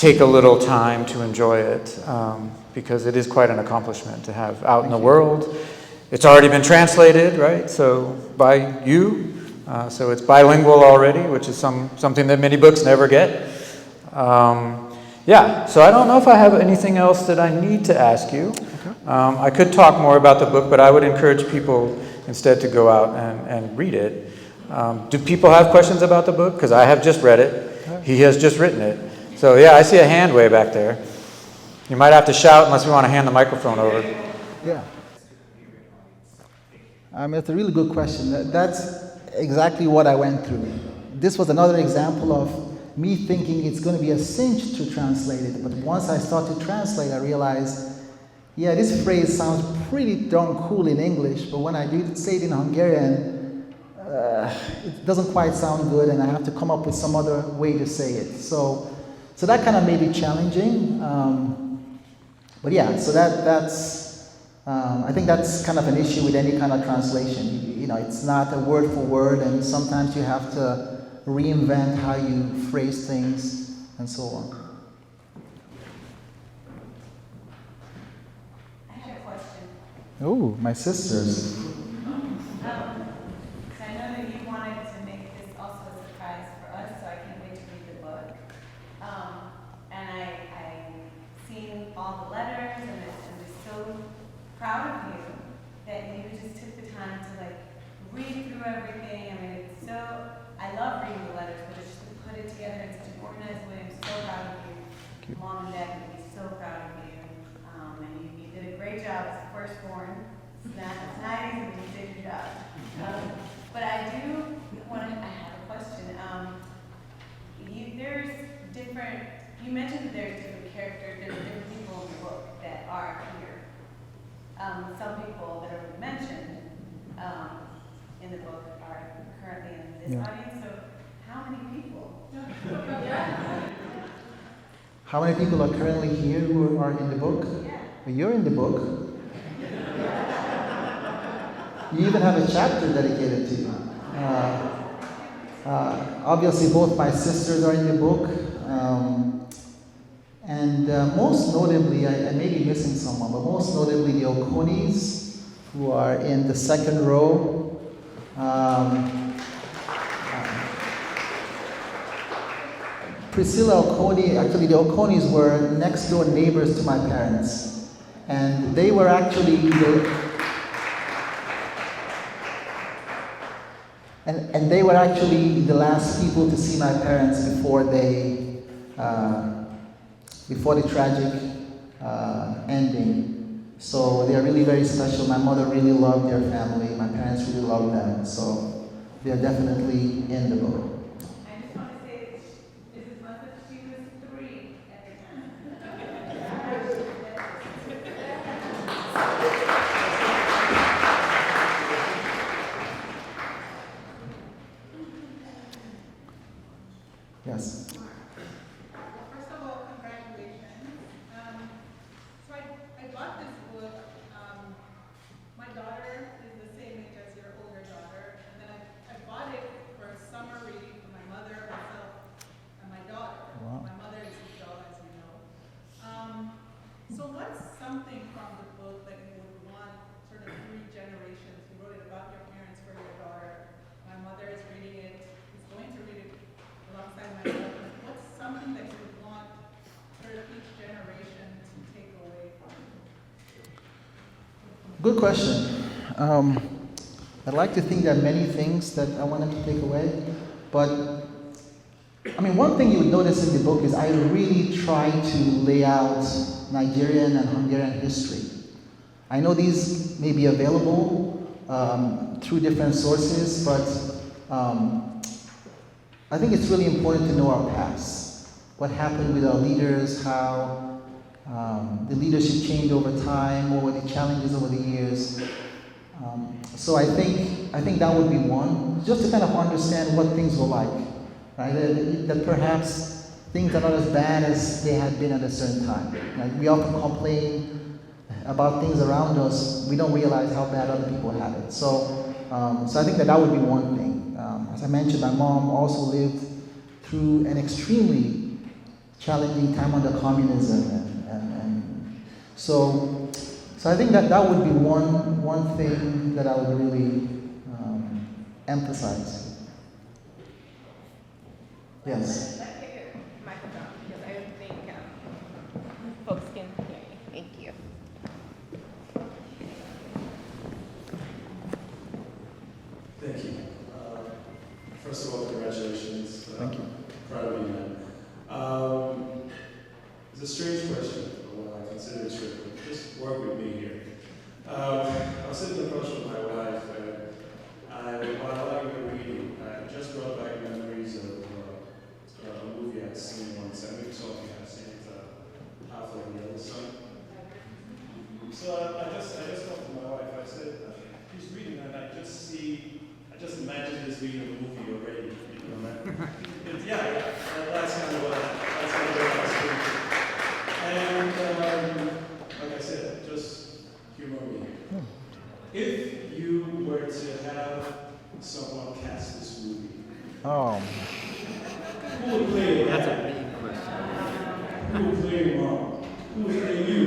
take a little time to enjoy it, because it is quite an accomplishment to have out in the world. It's already been translated, right? So by you, so it's bilingual already, which is something that many books never get. Yeah, so I don't know if I have anything else that I need to ask you. Okay. I could talk more about the book, but I would encourage people instead to go out and read it. Do people have questions about the book? Because I have just read it. He has just written it. So yeah, I see a hand way back there. You might have to shout unless we want to hand the microphone over. Yeah. It's a really good question. That's exactly what I went through. This was another example of me thinking it's going to be a cinch to translate it. But once I started to translate, I realized, yeah, this phrase sounds pretty darn cool in English, but when I do say it in Hungarian, it doesn't quite sound good, and I have to come up with some other way to say it. So that kind of made it challenging. But yeah, so that's I think that's kind of an issue with any kind of translation. You know, it's not a word for word, and sometimes you have to reinvent how you phrase things and so on. I had a question. Oh, my sisters. I know that you wanted to make this also a surprise for us, so I can't wait to read the book. And I've seen all the letters, and I'm just so proud of you that you just took the time to read through everything. I mean, it's so, I love reading the letters, but just to put it together in such an organized way, I'm so proud of you. Mom and Dad would be so proud of you. And you did a great job as a firstborn. It's not easy, but you did your job. But I do want to, I have a question. There's different, you mentioned that there's different characters, there's different people in the book that are here. Some people that are mentioned in the book are currently in this audience, so how many people? How many people are currently here who are in the book? Yeah. Well, you're in the book. You even have a chapter dedicated to you. Obviously, both my sisters are in the book. And most notably, I may be missing someone, but most notably the Oconis, who are in the second row. Priscilla Oconee, actually the Oconis were next door neighbors to my parents. And they were actually they were actually the last people to see my parents before the tragic ending. So they are really very special. My mother really loved their family. My parents really loved them. So they are definitely in the book. I just want to say, this is not that she was 3 at the time. Yes. First of all, congratulations. So I bought this book. My daughter is the same age as your older daughter, and then I bought it for a summer reading for my mother, myself, and my daughter. Wow. My mother is a girl, as you know. So what's something from the book that you would want sort of 3 generations? You wrote it about your parents for your daughter. My mother is reading it, is going to read it alongside myself. What's something that you would want sort of each generation to take away from it? Good question. I'd like to think there are many things that I want them to take away, but I mean, one thing you would notice in the book is I really try to lay out Nigerian and Hungarian history. I know these may be available through different sources, but I think it's really important to know our past. What happened with our leaders, how the leadership changed over time, what were the challenges over the years. So I think that would be one, just to kind of understand what things were like, right? That perhaps things are not as bad as they had been at a certain time. Like we often complain about things around us, we don't realize how bad other people have it. So I think that would be one thing. As I mentioned, my mom also lived through an extremely challenging time under communism, and so I think that would be one thing that I would really emphasize. Yes. Let's get your microphone because I don't think folks can hear you. Thank you. Thank you. First of all, congratulations. Thank you. Proud of you, man. It's a strange question, but I consider it tricky. Just work with me here. I was sitting across from my wife, and while I like reading, I just brought back memories of a movie I'd seen once, and maybe something I'd seen it half of the other son. So I just talked to my wife. I said, he's reading, and I just imagine this being a movie already. You know, man. That's kind of what I was thinking. And like I said, just humor me. If you were to have someone cast this movie, Oh. who would play it? That's a big question. Who would play mom? Who would play you?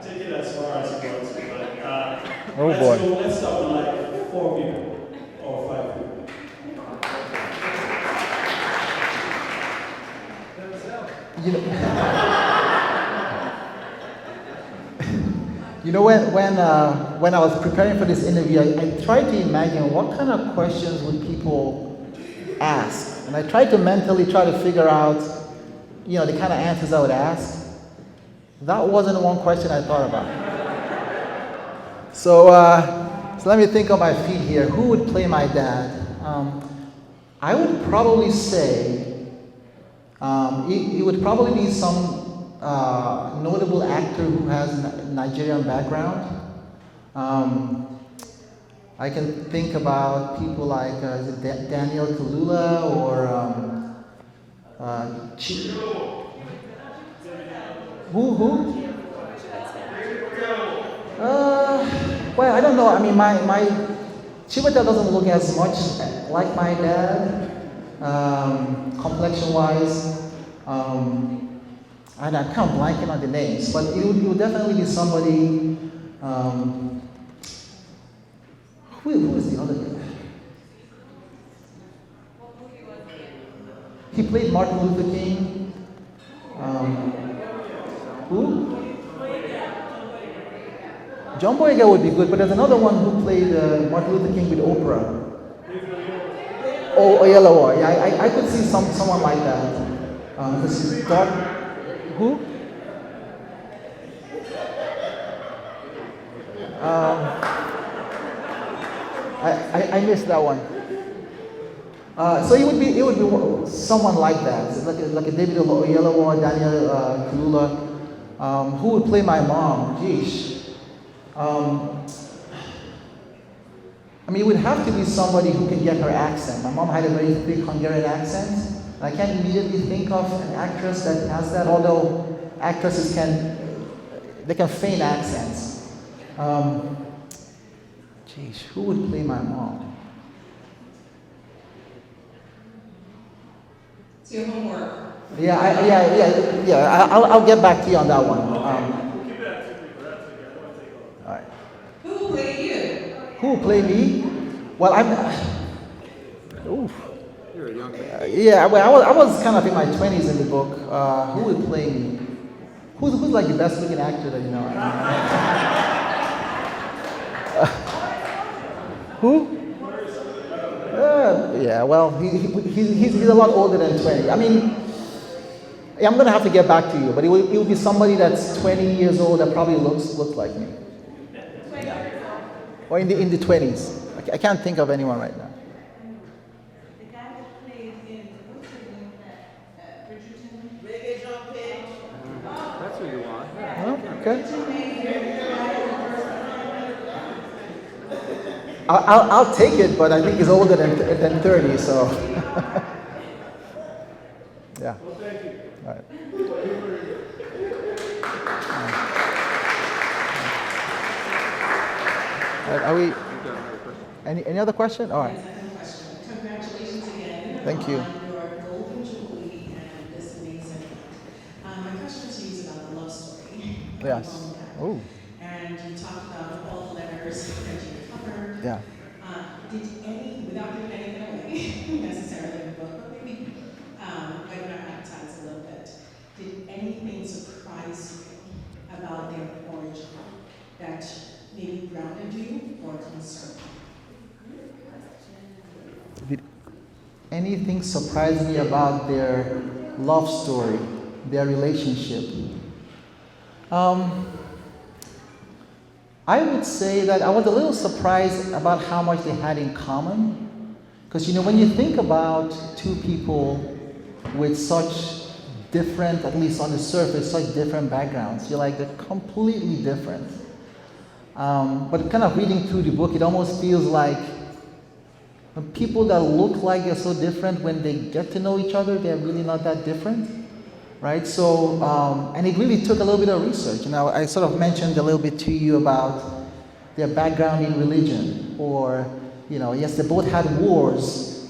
Take it as far as it goes. Oh boy. Let's start with like 4 people or 5 people. You know, when I was preparing for this interview, I tried to imagine what kind of questions would people ask, and I tried to mentally try to figure out, the kind of answers I would ask. That wasn't one question I thought about. So let me think on my feet here. Who would play my dad? I would probably say it would probably be some notable actor who has a Nigerian background. I can think about people like is it Daniel Kalula or Who? Well, I don't know. I mean, my Chiwetel doesn't look as much like my dad, complexion-wise. And I'm kind of blanking on the names, but it would definitely be somebody. Who is the other guy? He played Martin Luther King. Who? John Boyega would be good, but there's another one who played Martin Luther King with Oprah. Oh, Oyelawa. Yeah, I could see someone like that. Because he's dark. Who? I missed that one. So it would be someone like that, so like a David Oyelawa, Daniel Kalula. Who would play my mom? Geesh. I mean, it would have to be somebody who can get her accent. My mom had a very thick Hungarian accent. And I can't immediately think of an actress that has that, although actresses can feign accents. Who would play my mom? It's your homework. Yeah. I'll get back to you on that one. All right. Who will play you? Who will play me? Well, You're a young man. I was kind of in my 20s in the book. Who would play me? Who's like the best looking actor that you know? Who? Well, he's a lot older than 20. I mean, I'm gonna have to get back to you, but it will be somebody that's 20 years old that probably looks like me. Or in the 20s. I can't think of anyone right now. The guy that played in, what's her name, Bridgerton? Reggae Jean Page. That's who you want. Oh, okay. I'll take it, but I think he's older than 30, so. Yeah. Well, thank you. All right. Are we? Any other question? All right. Second question. Congratulations again. Thank you. On your Yes. Oh, And you talked about all the letters that you covered. yeah. Did any, without giving anything away necessarily in the book, but maybe whetting our appetites a little bit, did anything surprise you about their origin that maybe grounded you or concerned you? Did anything surprise me about their love story, their relationship? I would say that I was a little surprised about how much they had in common. Because, when you think about two people with such different, at least on the surface, such different backgrounds, you're like, they're completely different. But kind of reading through the book, it almost feels like people that look like they're so different, when they get to know each other, they're really not that different. Right, so, and it really took a little bit of research. I sort of mentioned a little bit to you about their background in religion, or, yes, they both had wars,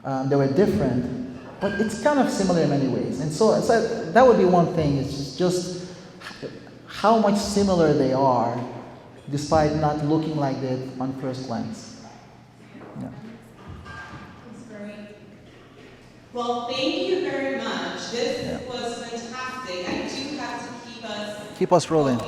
they were different, but it's kind of similar in many ways. And so that would be one thing, it's just how much similar they are, despite not looking like it on first glance. Yeah. Well, thank you very much. This was fantastic. I do have to keep us Keep us rolling.